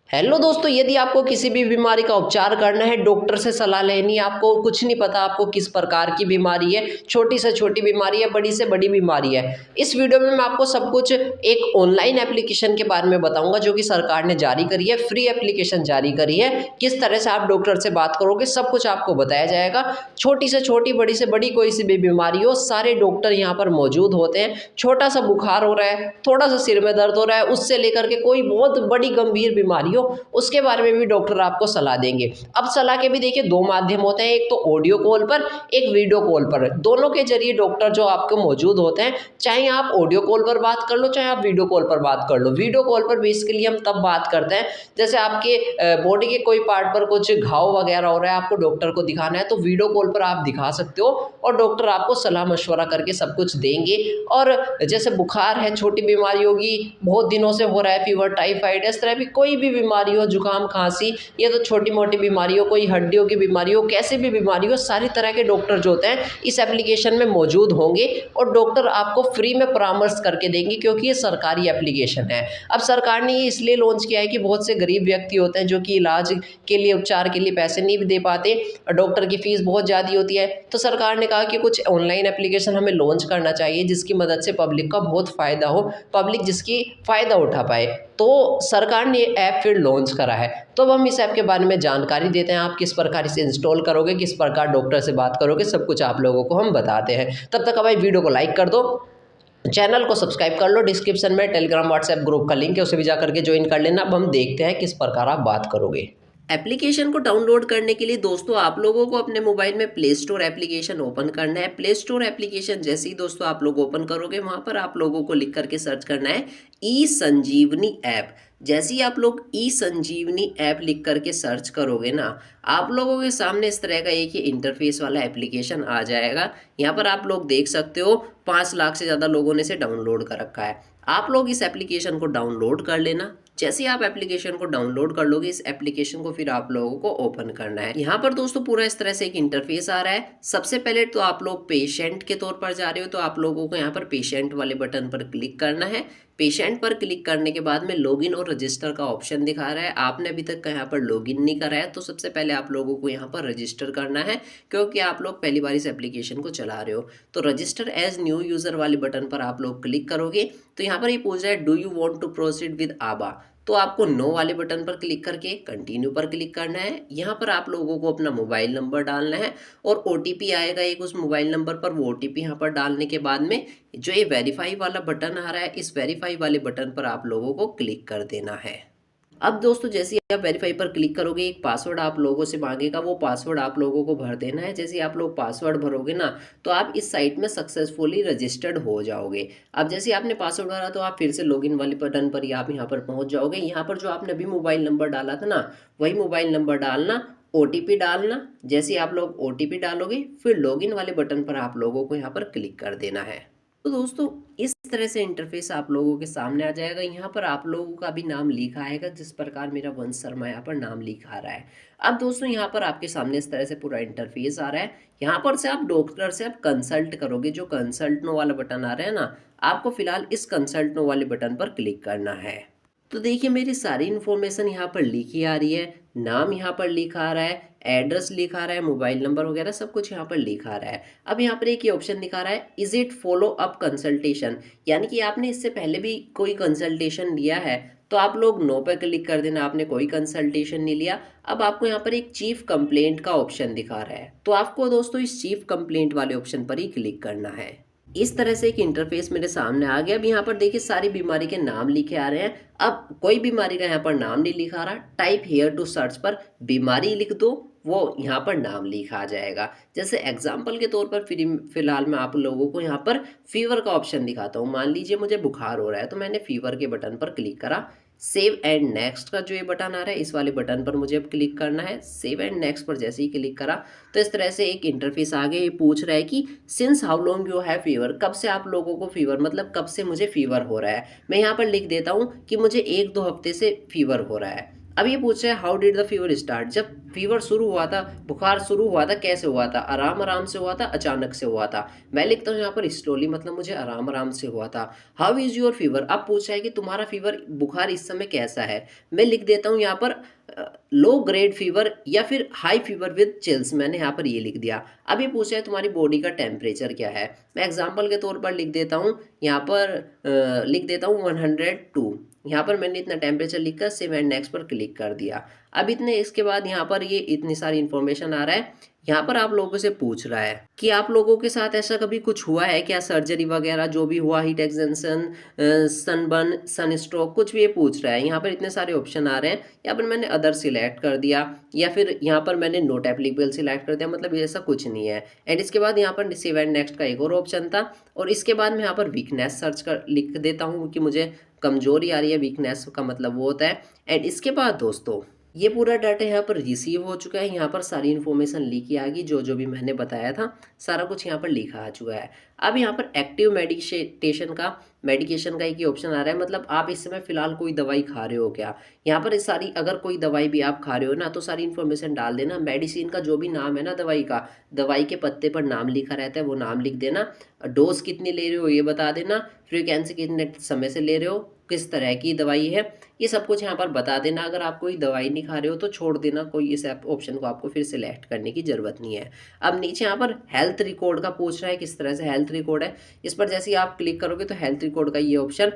Hello दोस्तों, यदि आपको किसी भी बीमारी का उपचार करना है, डॉक्टर से सलाह लेनी है, आपको कुछ नहीं पता आपको किस प्रकार की बीमारी है, छोटी से छोटी बीमारी है, बड़ी से बड़ी बीमारी है, इस वीडियो में मैं आपको सब कुछ एक ऑनलाइन एप्लीकेशन के बारे में बताऊंगा जो कि सरकार ने जारी करी है। फ्री एप्लीकेशन जारी करी है। किस तरह से आप डॉक्टर से बात करोगे सब कुछ आपको बताया जाएगा। छोटी से छोटी, बड़ी से बड़ी कोई सी भी बीमारी हो, सारे डॉक्टर यहाँ पर मौजूद होते हैं। छोटा सा बुखार हो रहा है, थोड़ा सा सिर में दर्द हो रहा है, उससे लेकर के कोई बहुत बड़ी गंभीर बीमारी हो उसके बारे में भी डॉक्टर आपको सलाह देंगे। अब सलाह के भी देखिए दो माध्यम होते हैं, एक तो ऑडियो कॉल पर, एक वीडियो कॉल पर। दोनों के जरिए डॉक्टर जो आपको मौजूद होते हैं, चाहे आप ऑडियो कॉल पर बात कर लो, चाहे आप वीडियो कॉल पर बात कर लो। वीडियो कॉल पर बेसिकली हम तब बात करते हैं जैसे आपके बॉडी के कोई पार्ट पर कुछ घाव वगैरह हो रहा है, आपको डॉक्टर को दिखाना है, तो वीडियो कॉल पर आप दिखा सकते हो और डॉक्टर आपको सलाह मशवरा करके सब कुछ देंगे। और जैसे बुखार है, छोटी बीमारी होगी, बहुत दिनों से हो रहा है, फीवर, टाइफाइड, इस तरह की कोई भी बीमारी हो, जुकाम, खांसी, ये तो छोटी मोटी बीमारी हो, कोई हड्डियों की बीमारी हो, कैसी भी बीमारी हो, सारी तरह के डॉक्टर जो होते हैं इस एप्लीकेशन में मौजूद होंगे और डॉक्टर आपको फ्री में परामर्श करके देंगे, क्योंकि ये सरकारी एप्लीकेशन है। अब सरकार ने ये इसलिए लॉन्च किया है कि बहुत से गरीब व्यक्ति होते हैं जो कि इलाज के लिए, उपचार के लिए पैसे नहीं दे पाते, डॉक्टर की फीस बहुत ज़्यादा होती है, तो सरकार ने कहा कि कुछ ऑनलाइन एप्लीकेशन हमें लॉन्च करना चाहिए जिसकी मदद से पब्लिक का बहुत फ़ायदा हो, पब्लिक जिसकी फ़ायदा उठा पाए। तो सरकार ने ऐप फिर लॉन्च करा है। तो अब हम इस ऐप के बारे में जानकारी देते हैं, आप किस प्रकार इसे इंस्टॉल करोगे, किस प्रकार डॉक्टर से बात करोगे, सब कुछ आप लोगों को हम बताते हैं। तब तक हमारी वीडियो को लाइक कर दो, चैनल को सब्सक्राइब कर लो। डिस्क्रिप्शन में टेलीग्राम व्हाट्सएप ग्रुप का लिंक है, उसे भी जा करके ज्वाइन कर लेना। अब हम देखते हैं किस प्रकार आप बात करोगे। एप्लीकेशन को डाउनलोड करने के लिए दोस्तों आप लोगों को अपने मोबाइल में प्ले स्टोर एप्लीकेशन ओपन करना है। प्ले स्टोर एप्लीकेशन जैसे ही दोस्तों आप लोग ओपन करोगे, वहां पर आप लोगों को लिख करके सर्च करना है ई संजीवनी ऐप। जैसे ही आप लोग ई संजीवनी ऐप लिख करके सर्च करोगे ना, आप लोगों के सामने इस तरह का एक ही इंटरफेस वाला एप्लीकेशन आ जाएगा। यहाँ पर आप लोग देख सकते हो 5 लाख से ज़्यादा लोगों ने इसे डाउनलोड कर रखा है। आप लोग इस एप्लीकेशन को डाउनलोड कर लेना। जैसे ही आप एप्लीकेशन को डाउनलोड कर लोगे, इस एप्लीकेशन को फिर आप लोगों को ओपन करना है। यहाँ पर दोस्तों पूरा इस तरह से एक इंटरफेस आ रहा है। सबसे पहले तो आप लोग पेशेंट के तौर पर जा रहे हो, तो आप लोगों को यहाँ पर पेशेंट वाले बटन पर क्लिक करना है। पेशेंट पर क्लिक करने के बाद में लॉगिन और रजिस्टर का ऑप्शन दिखा रहा है। आपने अभी तक यहाँ पर लॉगिन नहीं करा है, तो सबसे पहले आप लोगों को यहाँ पर रजिस्टर करना है, क्योंकि आप लोग पहली बार इस एप्लीकेशन को चला रहे हो। तो रजिस्टर एज न्यू यूज़र वाले बटन पर आप लोग क्लिक करोगे, तो यहाँ पर ये पूछ रहा है do you want to proceed with ABHA, तो आपको नो वाले बटन पर क्लिक करके कंटिन्यू पर क्लिक करना है। यहाँ पर आप लोगों को अपना मोबाइल नंबर डालना है और ओटीपी आएगा एक उस मोबाइल नंबर पर। वो ओटीपी यहाँ पर डालने के बाद में जो ये वेरीफाई वाला बटन आ रहा है, इस वेरीफाई वाले बटन पर आप लोगों को क्लिक कर देना है। अब दोस्तों जैसे ही आप वेरीफाई पर क्लिक करोगे, एक पासवर्ड आप लोगों से मांगेगा, वो पासवर्ड आप लोगों को भर देना है। जैसे ही आप लोग पासवर्ड भरोगे ना, तो आप इस साइट में सक्सेसफुली रजिस्टर्ड हो जाओगे। अब जैसे आपने पासवर्ड भरा, तो आप फिर से लॉगिन वाले बटन पर ही आप यहाँ पर पहुँच जाओगे। यहाँ पर जो आपने अभी मोबाइल नंबर डाला था ना, वही मोबाइल नंबर डालना, ओटीपी डालना। जैसे ही आप लोग ओटीपी डालोगे, फिर लॉगिन वाले बटन पर आप लोगों को यहाँ पर क्लिक कर देना है। तो दोस्तों इस तरह से इंटरफेस आप लोगों के सामने आ जाएगा। यहाँ पर आप लोगों का भी नाम लिखा आएगा, जिस प्रकार मेरा वंश शर्मा यहाँ पर नाम लिखा आ रहा है। अब दोस्तों यहाँ पर आपके सामने इस तरह से पूरा इंटरफेस आ रहा है। यहाँ पर से आप डॉक्टर से आप कंसल्ट करोगे। जो कंसल्ट नो वाला बटन आ रहा है ना, आपको फिलहाल इस कंसल्ट नो वाले बटन पर क्लिक करना है। तो देखिए मेरी सारी इन्फॉर्मेशन यहाँ पर लिखी आ रही है, नाम यहाँ पर लिखा आ रहा है, एड्रेस लिखा आ रहा है, मोबाइल नंबर वगैरह सब कुछ यहाँ पर लिखा आ रहा है। अब यहाँ पर एक ये ऑप्शन दिखा रहा है is it follow up consultation, यानी कि आपने इससे पहले भी कोई कंसल्टेशन लिया है, तो आप लोग नो पे क्लिक कर देना। आपने कोई कंसल्टेशन नहीं लिया। अब आपको यहाँ पर एक चीफ कंप्लेंट का ऑप्शन दिखा रहा है, तो आपको दोस्तों इस चीफ कंप्लेंट वाले ऑप्शन पर ही क्लिक करना है। इस तरह से एक इंटरफेस मेरे सामने आ गया। अब यहाँ पर देखिए सारी बीमारी के नाम लिखे आ रहे हैं। अब कोई बीमारी का यहाँ पर नाम नहीं लिखा रहा। टाइप हेयर टू सर्च पर बीमारी लिख दो, वो यहाँ पर नाम लिखा आ जाएगा। जैसे एग्जाम्पल के तौर पर फिलहाल मैं आप लोगों को यहाँ पर फीवर का ऑप्शन दिखाता हूँ। मान लीजिए मुझे बुखार हो रहा है, तो मैंने फीवर के बटन पर क्लिक करा। सेव एंड नेक्स्ट का जो ये बटन आ रहा है, इस वाले बटन पर मुझे अब क्लिक करना है। सेव एंड नेक्स्ट पर जैसे ही क्लिक करा, तो इस तरह से एक इंटरफेस आ गया। ये पूछ रहा है कि since how long you have fever, कब से आप लोगों को फीवर, मतलब कब से मुझे फीवर हो रहा है। मैं यहाँ पर लिख देता हूँ कि मुझे 1-2 हफ्ते से फीवर हो रहा है। अब ये पूछ रहा है how did the fever start, जब फीवर शुरू हुआ था, बुखार शुरू हुआ था, कैसे हुआ था, आराम आराम से हुआ था, अचानक से हुआ था। मैं लिखता हूँ यहाँ पर स्लोली, मतलब मुझे आराम आराम से हुआ था। हाउ इज योर फीवर, अब पूछ रहा है कि तुम्हारा फीवर बुखार इस समय कैसा है। मैं लिख देता हूँ यहाँ पर लो ग्रेड फीवर या फिर हाई फीवर विद चिल्स, मैंने यहाँ पर ये लिख दिया। अब ये पूछा है तुम्हारी बॉडी का टेम्परेचर क्या है। मैं एग्जांपल के तौर पर लिख देता हूँ यहाँ पर लिख देता हूँ 102। यहाँ पर मैंने इतना टेम्परेचर लिखकर सेव एंड नेक्स्ट पर क्लिक कर दिया। अब इतने इसके बाद यहाँ पर ये इतनी सारी इन्फॉर्मेशन आ रहा है। यहाँ पर आप लोगों से पूछ रहा है कि आप लोगों के साथ ऐसा कभी कुछ हुआ है क्या, सर्जरी वगैरह जो भी हुआ, heat extension, sunburn, sun stroke, कुछ भी ये पूछ रहा है। यहाँ पर इतने सारे ऑप्शन आ रहे हैं। यहाँ पर मैंने अदर सिलेक्ट कर दिया या फिर यहाँ पर मैंने नोट एप्लीकेबल सिलेक्ट कर दिया, मतलब ऐसा कुछ नहीं है। एंड इसके बाद यहाँ पर सेव एंड नेक्स्ट का एक और ऑप्शन था। और इसके बाद मैं यहाँ पर वीकनेस सर्च कर लिख देता हूँ कि मुझे कमजोरी आ रही है, वीकनेस का मतलब वो होता है। एंड इसके बाद दोस्तों ये पूरा डाटा यहाँ पर रिसीव हो चुका है। यहाँ पर सारी इन्फॉर्मेशन लिखी आ गई, जो जो भी मैंने बताया था सारा कुछ यहाँ पर लिखा आ चुका है। अब यहाँ पर एक्टिव मेडिकेशन का एक ही ऑप्शन आ रहा है, मतलब आप इस समय फिलहाल कोई दवाई खा रहे हो क्या। यहाँ पर सारी अगर कोई दवाई भी आप खा रहे हो ना तो सारी इन्फॉर्मेशन डाल देना। मेडिसिन का जो भी नाम है ना दवाई का, दवाई के पत्ते पर नाम लिखा रहता है, वो नाम लिख देना। डोज कितनी ले रहे हो ये बता देना। फ्रीक्वेंसी कितने समय से ले रहे हो, किस तरह की दवाई है, ये सब कुछ यहाँ पर बता देना। अगर आप कोई दवाई नहीं खा रहे हो तो छोड़ देना, कोई इस ऑप्शन को आपको फिर सिलेक्ट करने की ज़रूरत नहीं है। अब नीचे यहाँ पर हेल्थ रिकॉर्ड का पूछ रहा है, किस तरह से हेल्थ रिकॉर्ड है। इस पर जैसे ही आप क्लिक करोगे तो हेल्थ रिकॉर्ड का ये ऑप्शन,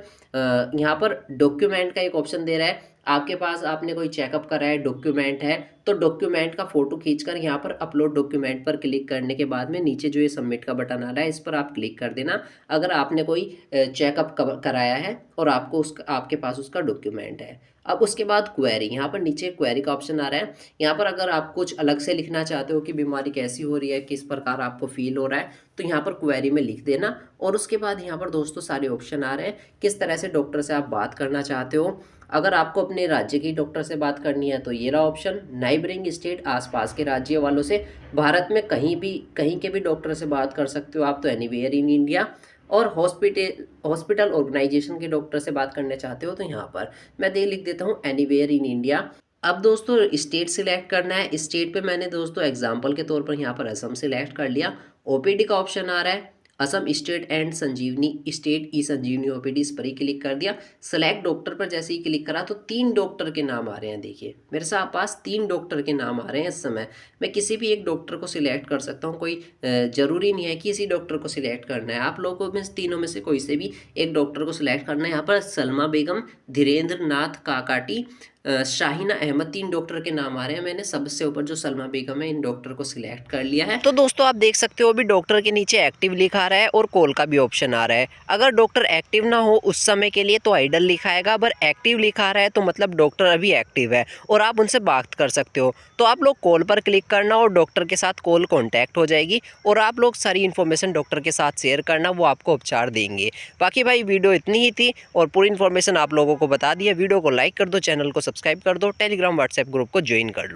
यहाँ पर डॉक्यूमेंट का एक ऑप्शन दे रहा है। आपके पास आपने कोई चेकअप करा है, डॉक्यूमेंट है, तो डॉक्यूमेंट का फोटो खींचकर यहाँ पर अपलोड डॉक्यूमेंट पर क्लिक करने के बाद में नीचे जो ये सबमिट का बटन आ रहा है इस पर आप क्लिक कर देना। अगर आपने कोई चेकअप कराया है और आपको आपके पास उसका डॉक्यूमेंट है। अब उसके बाद क्वेरी, यहाँ पर नीचे क्वेरी का ऑप्शन आ रहा है। यहाँ पर अगर आप कुछ अलग से लिखना चाहते हो कि बीमारी कैसी हो रही है, किस प्रकार आपको फील हो रहा है, तो यहाँ पर क्वेरी में लिख देना। और उसके बाद यहाँ पर दोस्तों सारे ऑप्शन आ रहे हैं, किस तरह से डॉक्टर से आप बात करना चाहते हो। अगर आपको अपने राज्य की डॉक्टर से बात करनी है तो ये रहा ऑप्शन। नाइबरिंग स्टेट, आसपास के राज्य वालों से, भारत में कहीं के भी डॉक्टर से बात कर सकते हो आप, तो एनीवेयर इन इंडिया। और हॉस्पिटल ऑर्गेनाइजेशन के डॉक्टर से बात करना चाहते हो तो यहाँ पर मैं दे लिख देता हूँ एनीवेयर इन इंडिया। अब दोस्तों स्टेट सिलेक्ट करना है। स्टेट पे मैंने दोस्तों एग्जांपल के तौर पर यहाँ पर असम सिलेक्ट कर लिया। ओपीडी का ऑप्शन आ रहा है, Assam state and Sanjeevani state e Sanjeevani OPD, इस पर ही क्लिक कर दिया। सेलेक्ट डॉक्टर पर जैसे ही क्लिक करा तो 3 डॉक्टर के नाम आ रहे हैं। देखिए मेरे साथ पास 3 डॉक्टर के नाम आ रहे हैं इस समय। मैं किसी भी एक डॉक्टर को सिलेक्ट कर सकता हूँ, कोई ज़रूरी नहीं है कि इसी डॉक्टर को सिलेक्ट करना है। आप लोगों में तीनों में से कोई से भी एक डॉक्टर को सिलेक्ट करना है। यहाँ पर सलमा बेगम, धीरेन्द्र नाथ काकाटी, शाहीना अहमद, 3 डॉक्टर के नाम आ रहे हैं। मैंने सबसे ऊपर जो सलमा बेगम है इन डॉक्टर को सिलेक्ट कर लिया है। तो दोस्तों आप देख सकते हो अभी डॉक्टर के नीचे एक्टिव लिखा रहा है और कॉल का भी ऑप्शन आ रहा है। अगर डॉक्टर एक्टिव ना हो उस समय के लिए तो आइडल लिखा आएगा, अगर एक्टिव लिखा रहा है तो मतलब डॉक्टर अभी एक्टिव है और आप उनसे बात कर सकते हो। तो आप लोग कॉल पर क्लिक करना और डॉक्टर के साथ कॉल कॉन्टैक्ट हो जाएगी और आप लोग सारी इन्फॉर्मेशन डॉक्टर के साथ शेयर करना, वो आपको उपचार देंगे। बाकी भाई वीडियो इतनी ही थी और पूरी इन्फॉर्मेशन आप लोगों को बता दी है। वीडियो को लाइक कर दो, चैनल को सब्सक्राइब कर दो, टेलीग्राम व्हाट्सएप ग्रुप को ज्वाइन कर लो।